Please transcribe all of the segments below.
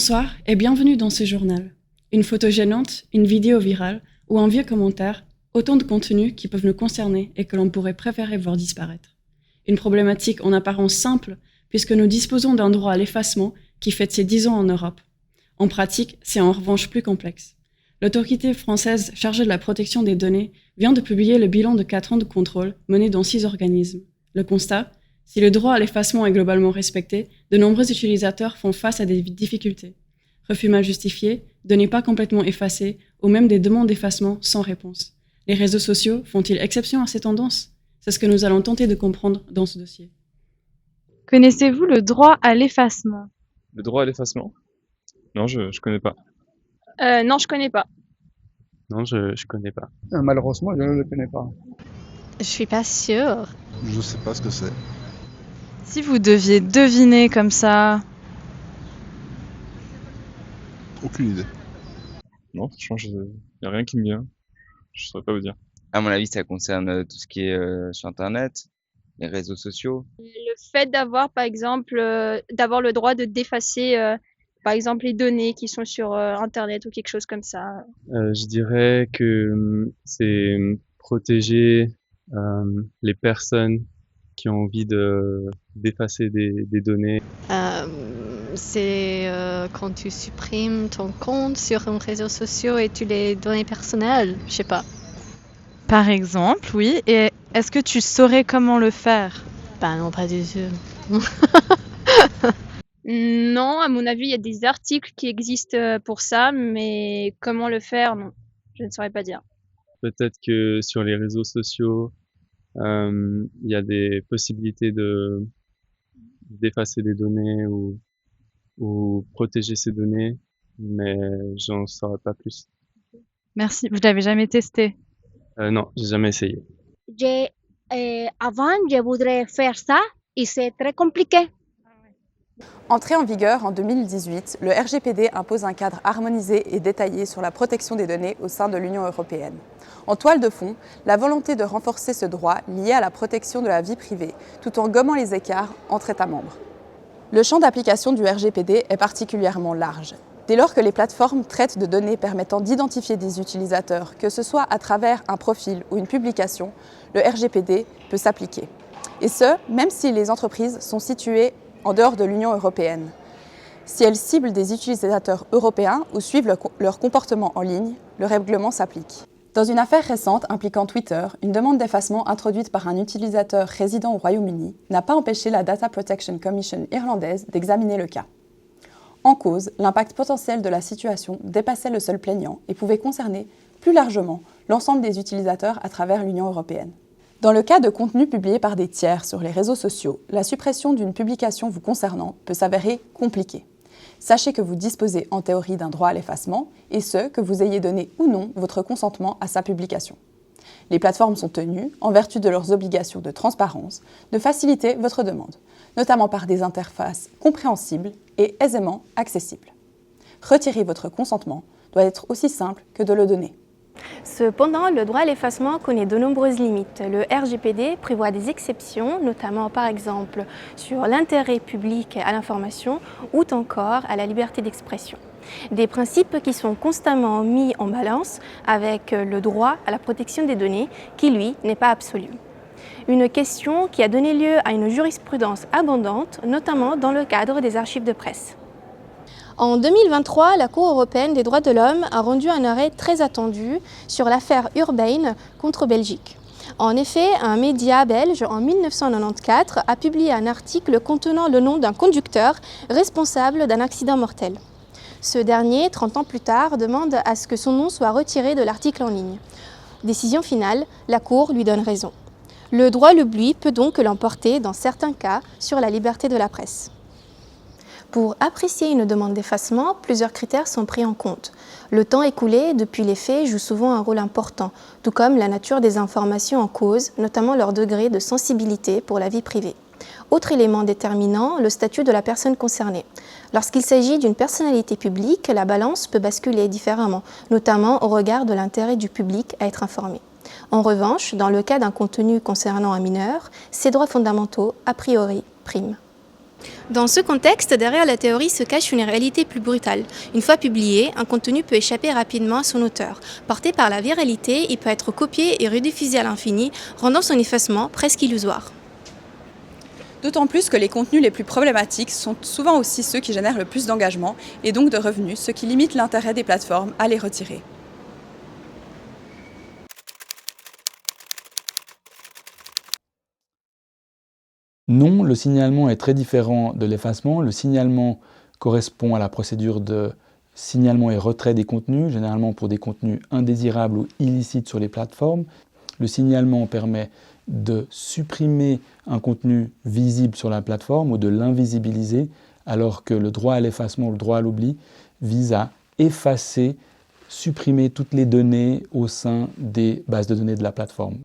Bonsoir et bienvenue dans ce journal. Une photo gênante, une vidéo virale ou un vieux commentaire, autant de contenus qui peuvent nous concerner et que l'on pourrait préférer voir disparaître. Une problématique en apparence simple puisque nous disposons d'un droit à l'effacement qui fête ses 10 ans en Europe. En pratique, c'est en revanche plus complexe. L'autorité française chargée de la protection des données vient de publier le bilan de 4 ans de contrôle mené dans 6 organismes. Le constat, si le droit à l'effacement est globalement respecté, de nombreux utilisateurs font face à des difficultés. Refus mal justifiés, données pas complètement effacées, ou même des demandes d'effacement sans réponse. Les réseaux sociaux font-ils exception à ces tendances? C'est ce que nous allons tenter de comprendre dans ce dossier. Connaissez-vous le droit à l'effacement? Le droit à l'effacement? Non, je connais pas. Non, je connais pas. Non, je connais pas. Malheureusement, je ne le connais pas. Je suis pas sûre. Je sais pas ce que c'est. Si vous deviez deviner comme ça, Aucune idée. Non, franchement, y a rien qui me vient. Je saurais pas vous dire. À mon avis, ça concerne tout ce qui est sur Internet, les réseaux sociaux. Le fait d'avoir, par exemple, d'avoir le droit de d'effacer, par exemple, les données qui sont sur Internet ou quelque chose comme ça. Je dirais que c'est protéger les personnes qui ont envie d'effacer des données. C'est quand tu supprimes ton compte sur un réseau social et tu les données personnelles, je sais pas. par exemple, oui. Et est-ce que tu saurais comment le faire? Bah non, pas du tout. Non, à mon avis, il y a des articles qui existent pour ça, mais comment le faire, non, je ne saurais pas dire. Peut-être que sur les réseaux sociaux, il y a des possibilités d'effacer des données ou protéger ces données, mais j'en saurais pas plus. Merci. Vous l'avez jamais testé? Non, j'ai jamais essayé. Avant, je voudrais faire ça et c'est très compliqué. Entré en vigueur en 2018, le RGPD impose un cadre harmonisé et détaillé sur la protection des données au sein de l'Union européenne. En toile de fond, la volonté de renforcer ce droit lié à la protection de la vie privée, tout en gommant les écarts entre États membres. Le champ d'application du RGPD est particulièrement large. Dès lors que les plateformes traitent de données permettant d'identifier des utilisateurs, que ce soit à travers un profil ou une publication, le RGPD peut s'appliquer. Et ce, même si les entreprises sont situées en dehors de l'Union européenne. Si elles ciblent des utilisateurs européens ou suivent leur comportement en ligne, le règlement s'applique. Dans une affaire récente impliquant Twitter, une demande d'effacement introduite par un utilisateur résidant au Royaume-Uni n'a pas empêché la Data Protection Commission irlandaise d'examiner le cas. En cause, l'impact potentiel de la situation dépassait le seul plaignant et pouvait concerner plus largement l'ensemble des utilisateurs à travers l'Union européenne. Dans le cas de contenus publiés par des tiers sur les réseaux sociaux, la suppression d'une publication vous concernant peut s'avérer compliquée. Sachez que vous disposez en théorie d'un droit à l'effacement, et ce, que vous ayez donné ou non votre consentement à sa publication. Les plateformes sont tenues, en vertu de leurs obligations de transparence, de faciliter votre demande, notamment par des interfaces compréhensibles et aisément accessibles. Retirer votre consentement doit être aussi simple que de le donner. Cependant, le droit à l'effacement connaît de nombreuses limites. Le RGPD prévoit des exceptions, notamment par exemple sur l'intérêt public à l'information ou encore à la liberté d'expression. Des principes qui sont constamment mis en balance avec le droit à la protection des données qui, lui, n'est pas absolu. Une question qui a donné lieu à une jurisprudence abondante, notamment dans le cadre des archives de presse. En 2023, la Cour européenne des droits de l'homme a rendu un arrêt très attendu sur l'affaire Urbain contre Belgique. En effet, un média belge en 1994 a publié un article contenant le nom d'un conducteur responsable d'un accident mortel. Ce dernier, 30 ans plus tard, demande à ce que son nom soit retiré de l'article en ligne. Décision finale, la Cour lui donne raison. Le droit l'oubli peut donc l'emporter dans certains cas sur la liberté de la presse. Pour apprécier une demande d'effacement, plusieurs critères sont pris en compte. Le temps écoulé depuis les faits joue souvent un rôle important, tout comme la nature des informations en cause, notamment leur degré de sensibilité pour la vie privée. Autre élément déterminant, le statut de la personne concernée. Lorsqu'il s'agit d'une personnalité publique, la balance peut basculer différemment, notamment au regard de l'intérêt du public à être informé. En revanche, dans le cas d'un contenu concernant un mineur, ses droits fondamentaux, a priori, priment. Dans ce contexte, derrière la théorie se cache une réalité plus brutale. Une fois publié, un contenu peut échapper rapidement à son auteur. Porté par la viralité, il peut être copié et rediffusé à l'infini, rendant son effacement presque illusoire. D'autant plus que les contenus les plus problématiques sont souvent aussi ceux qui génèrent le plus d'engagement et donc de revenus, ce qui limite l'intérêt des plateformes à les retirer. Non, le signalement est très différent de l'effacement. Le signalement correspond à la procédure de signalement et retrait des contenus, généralement pour des contenus indésirables ou illicites sur les plateformes. Le signalement permet de supprimer un contenu visible sur la plateforme ou de l'invisibiliser, alors que le droit à l'effacement ou le droit à l'oubli vise à effacer, supprimer toutes les données au sein des bases de données de la plateforme.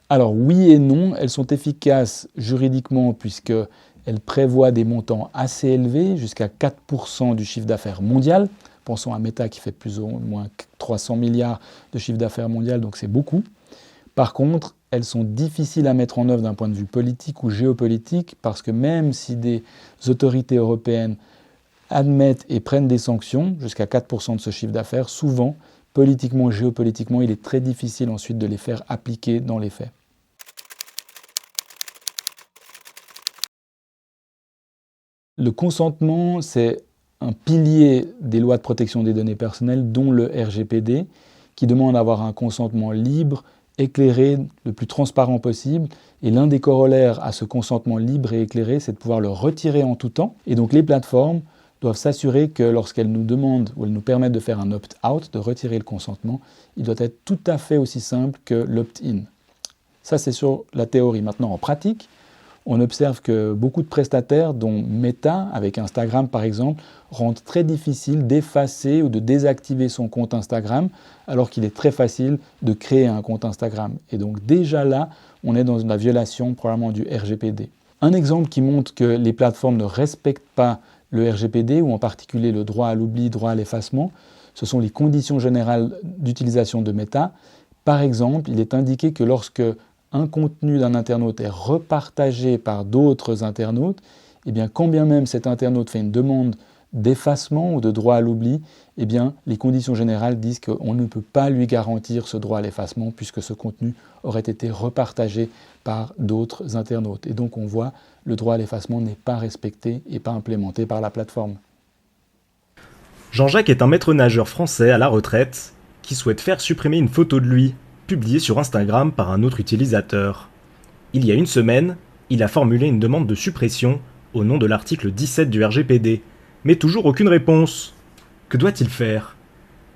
Alors oui et non, elles sont efficaces juridiquement puisqu'elles prévoient des montants assez élevés, jusqu'à 4% du chiffre d'affaires mondial. Pensons à Meta qui fait plus ou moins 300 milliards de chiffre d'affaires mondial, donc c'est beaucoup. Par contre, elles sont difficiles à mettre en œuvre d'un point de vue politique ou géopolitique parce que même si des autorités européennes admettent et prennent des sanctions, jusqu'à 4% de ce chiffre d'affaires, souvent, politiquement, géopolitiquement, il est très difficile ensuite de les faire appliquer dans les faits. Le consentement, c'est un pilier des lois de protection des données personnelles, dont le RGPD, qui demande d'avoir un consentement libre, éclairé, le plus transparent possible. Et l'un des corollaires à ce consentement libre et éclairé, c'est de pouvoir le retirer en tout temps. Et donc les plateformes doivent s'assurer que lorsqu'elles nous demandent ou elles nous permettent de faire un opt-out, de retirer le consentement, il doit être tout à fait aussi simple que l'opt-in. Ça, c'est sur la théorie. Maintenant, en pratique, on observe que beaucoup de prestataires, dont Meta, avec Instagram par exemple, rendent très difficile d'effacer ou de désactiver son compte Instagram, alors qu'il est très facile de créer un compte Instagram. Et donc déjà là, on est dans la violation probablement du RGPD. Un exemple qui montre que les plateformes ne respectent pas le RGPD, ou en particulier le droit à l'oubli, droit à l'effacement, ce sont les conditions générales d'utilisation de Meta. Par exemple, il est indiqué que lorsque un contenu d'un internaute est repartagé par d'autres internautes, eh bien, quand bien même cet internaute fait une demande d'effacement ou de droit à l'oubli, eh bien, les conditions générales disent qu'on ne peut pas lui garantir ce droit à l'effacement puisque ce contenu aurait été repartagé par d'autres internautes. Et donc on voit le droit à l'effacement n'est pas respecté et pas implémenté par la plateforme. Jean-Jacques est un maître nageur français à la retraite qui souhaite faire supprimer une photo de lui publiée sur Instagram par un autre utilisateur. Il y a une semaine, il a formulé une demande de suppression au nom de l'article 17 du RGPD, mais toujours aucune réponse. Que doit-il faire ?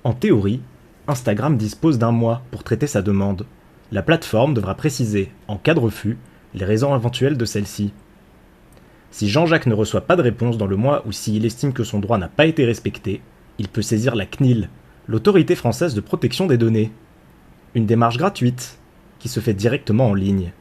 En théorie, Instagram dispose d'un mois pour traiter sa demande. La plateforme devra préciser, en cas de refus, les raisons éventuelles de celle-ci. Si Jean-Jacques ne reçoit pas de réponse dans le mois ou s'il estime que son droit n'a pas été respecté, il peut saisir la CNIL, l'Autorité française de protection des données. Une démarche gratuite, qui se fait directement en ligne.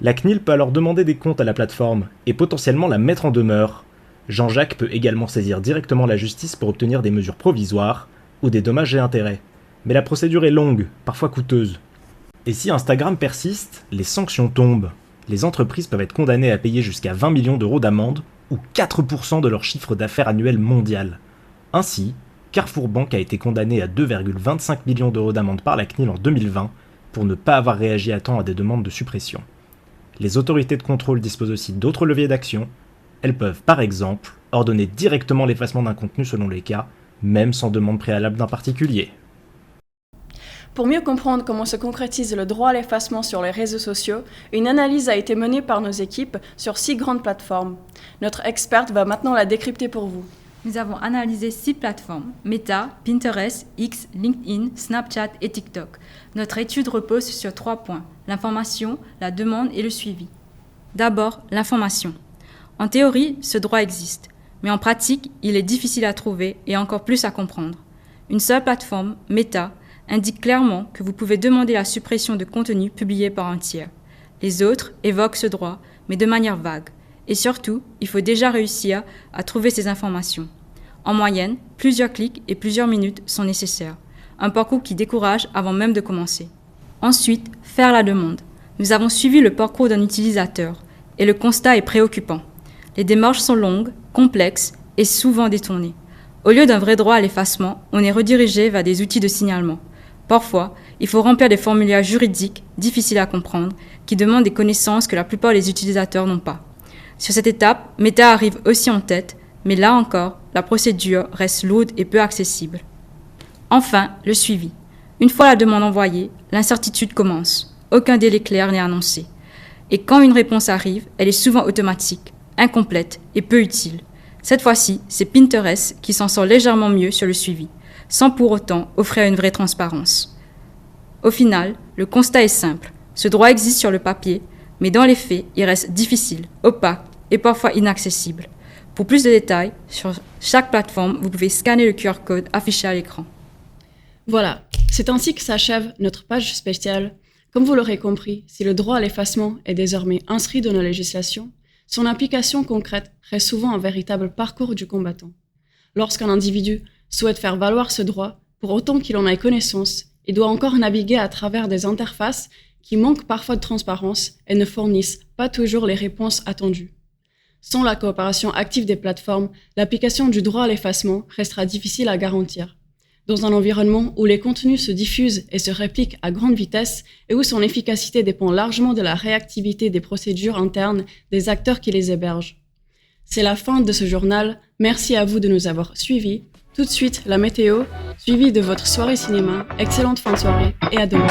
La CNIL peut alors demander des comptes à la plateforme et potentiellement la mettre en demeure. Jean-Jacques peut également saisir directement la justice pour obtenir des mesures provisoires ou des dommages et intérêts. Mais la procédure est longue, parfois coûteuse. Et si Instagram persiste, les sanctions tombent. Les entreprises peuvent être condamnées à payer jusqu'à 20 millions d'euros d'amende ou 4% de leur chiffre d'affaires annuel mondial. Ainsi, Carrefour Bank a été condamné à 2,25 millions d'euros d'amende par la CNIL en 2020 pour ne pas avoir réagi à temps à des demandes de suppression. Les autorités de contrôle disposent aussi d'autres leviers d'action. Elles peuvent par exemple ordonner directement l'effacement d'un contenu selon les cas, même sans demande préalable d'un particulier. Pour mieux comprendre comment se concrétise le droit à l'effacement sur les réseaux sociaux, une analyse a été menée par nos équipes sur 6 grandes plateformes. Notre experte va maintenant la décrypter pour vous. Nous avons analysé 6 plateformes, Meta, Pinterest, X, LinkedIn, Snapchat et TikTok. Notre étude repose sur 3 points, l'information, la demande et le suivi. D'abord, l'information. En théorie, ce droit existe, mais en pratique, il est difficile à trouver et encore plus à comprendre. Une seule plateforme, Meta, indique clairement que vous pouvez demander la suppression de contenu publié par un tiers. Les autres évoquent ce droit, mais de manière vague. Et surtout, il faut déjà réussir à trouver ces informations. En moyenne, plusieurs clics et plusieurs minutes sont nécessaires. Un parcours qui décourage avant même de commencer. Ensuite, faire la demande. nous avons suivi le parcours d'un utilisateur et le constat est préoccupant. Les démarches sont longues, complexes et souvent détournées. Au lieu d'un vrai droit à l'effacement, on est redirigé vers des outils de signalement. Parfois, il faut remplir des formulaires juridiques difficiles à comprendre qui demandent des connaissances que la plupart des utilisateurs n'ont pas. Sur cette étape, Meta arrive aussi en tête, mais là encore, la procédure reste lourde et peu accessible. Enfin, le suivi. Une fois la demande envoyée, l'incertitude commence. Aucun délai clair n'est annoncé. Et quand une réponse arrive, elle est souvent automatique, incomplète et peu utile. Cette fois-ci, c'est Pinterest qui s'en sort légèrement mieux sur le suivi, sans pour autant offrir une vraie transparence. Au final, le constat est simple. Ce droit existe sur le papier, mais dans les faits, il reste difficile, opaque et parfois inaccessible. Pour plus de détails, sur chaque plateforme, vous pouvez scanner le QR code affiché à l'écran. Voilà, c'est ainsi que s'achève notre page spéciale. Comme vous l'aurez compris, si le droit à l'effacement est désormais inscrit dans nos législations, son application concrète reste souvent un véritable parcours du combattant. Lorsqu'un individu souhaite faire valoir ce droit, pour autant qu'il en ait connaissance, il doit encore naviguer à travers des interfaces qui manquent parfois de transparence et ne fournissent pas toujours les réponses attendues. Sans la coopération active des plateformes, l'application du droit à l'effacement restera difficile à garantir. Dans un environnement où les contenus se diffusent et se répliquent à grande vitesse et où son efficacité dépend largement de la réactivité des procédures internes des acteurs qui les hébergent. C'est la fin de ce journal. Merci à vous de nous avoir suivis. Tout de suite, la météo, suivie de votre soirée cinéma. Excellente fin de soirée et à demain.